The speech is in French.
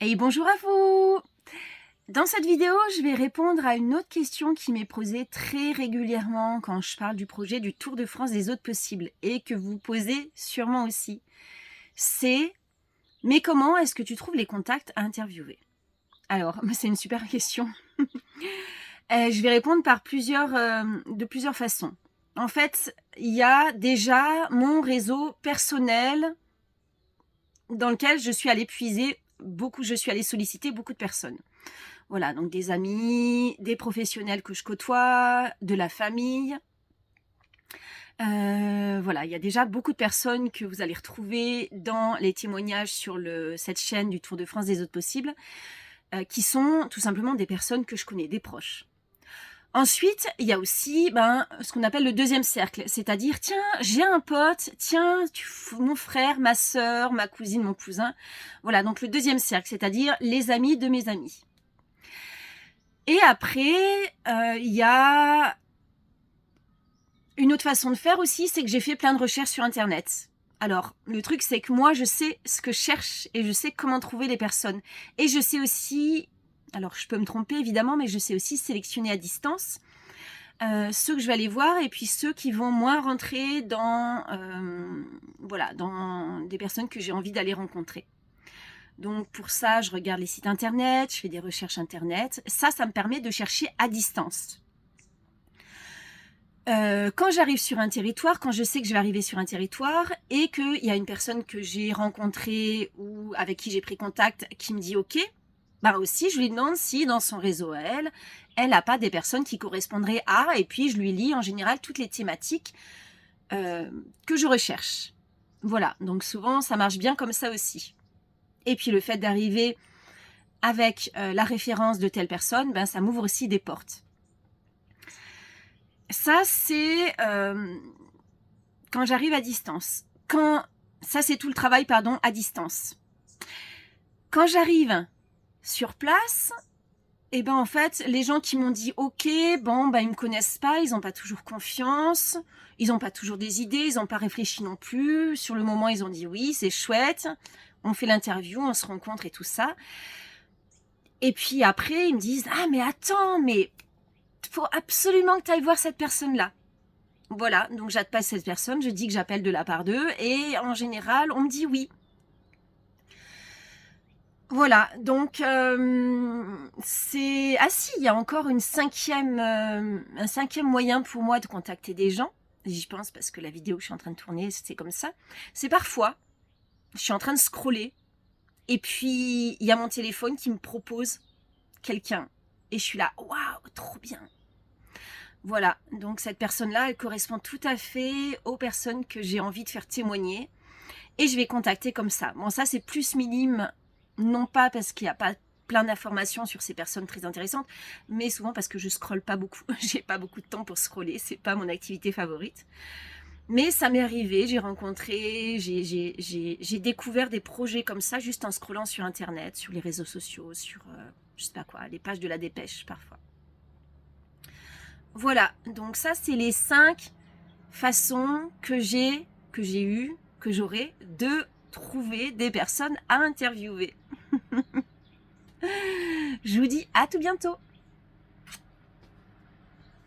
Et bonjour à vous! Dans cette vidéo, je vais répondre à une autre question qui m'est posée très régulièrement quand je parle du projet du Tour de France des autres possibles et que vous posez sûrement aussi. C'est: mais comment est-ce que tu trouves les contacts à interviewer? Alors, c'est une super question. Je vais répondre de plusieurs façons. En fait, il y a déjà mon réseau personnel dans lequel je suis allée solliciter beaucoup de personnes. Voilà, donc des amis, des professionnels que je côtoie, de la famille. Voilà, il y a déjà beaucoup de personnes que vous allez retrouver dans les témoignages sur cette chaîne du Tour de France des autres possibles, qui sont tout simplement des personnes que je connais, des proches. Ensuite, il y a aussi ce qu'on appelle le deuxième cercle, c'est-à-dire, tiens, j'ai un pote, tiens, mon frère, ma sœur, ma cousine, mon cousin. Voilà, donc le deuxième cercle, c'est-à-dire les amis de mes amis. Et après, il y a une autre façon de faire aussi, c'est que j'ai fait plein de recherches sur Internet. Alors, le truc, c'est que moi, je sais ce que je cherche et je sais comment trouver les personnes. Et je sais aussi, alors je peux me tromper évidemment, mais je sais aussi sélectionner à distance ceux que je vais aller voir et puis ceux qui vont moins rentrer dans des personnes que j'ai envie d'aller rencontrer. Donc pour ça, je regarde les sites internet, je fais des recherches internet. Ça me permet de chercher à distance. Quand j'arrive sur un territoire, quand je sais que je vais arriver sur un territoire et qu'il y a une personne que j'ai rencontrée ou avec qui j'ai pris contact qui me dit OK, aussi je lui demande si dans son réseau elle n'a pas des personnes qui correspondraient à, et puis je lui lis en général toutes les thématiques que je recherche. Voilà, donc souvent ça marche bien comme ça aussi. Et puis le fait d'arriver avec la référence de telle personne, ça m'ouvre aussi des portes. Ça, c'est quand j'arrive à distance. Ça, c'est tout le travail, à distance. Quand j'arrive sur place, en fait, les gens qui m'ont dit OK, ils me connaissent pas, ils n'ont pas toujours confiance, ils n'ont pas toujours des idées, ils n'ont pas réfléchi non plus. Sur le moment, ils ont dit oui, c'est chouette, on fait l'interview, on se rencontre et tout ça. Et puis après, ils me disent ah mais attends, mais faut absolument que tu ailles voir cette personne-là. Voilà, donc j'appelle cette personne, je dis que j'appelle de la part d'eux et en général, on me dit oui. Voilà, donc c'est... Ah si, il y a encore un cinquième moyen pour moi de contacter des gens. J'y pense parce que la vidéo que je suis en train de tourner, c'est comme ça. C'est parfois, je suis en train de scroller et puis il y a mon téléphone qui me propose quelqu'un. Et je suis là, waouh, trop bien. Voilà, donc cette personne-là, elle correspond tout à fait aux personnes que j'ai envie de faire témoigner. Et je vais contacter comme ça. Bon, ça, c'est plus minime, non pas parce qu'il n'y a pas plein d'informations sur ces personnes très intéressantes, mais souvent parce que je scrolle pas beaucoup. J'ai pas beaucoup de temps pour scroller, c'est pas mon activité favorite. Mais ça m'est arrivé, j'ai rencontré, j'ai découvert des projets comme ça juste en scrollant sur Internet, sur les réseaux sociaux, sur, je sais pas quoi, les pages de la Dépêche parfois. Voilà, donc ça c'est les 5 façons que j'aurai de trouver des personnes à interviewer. Je vous dis à tout bientôt.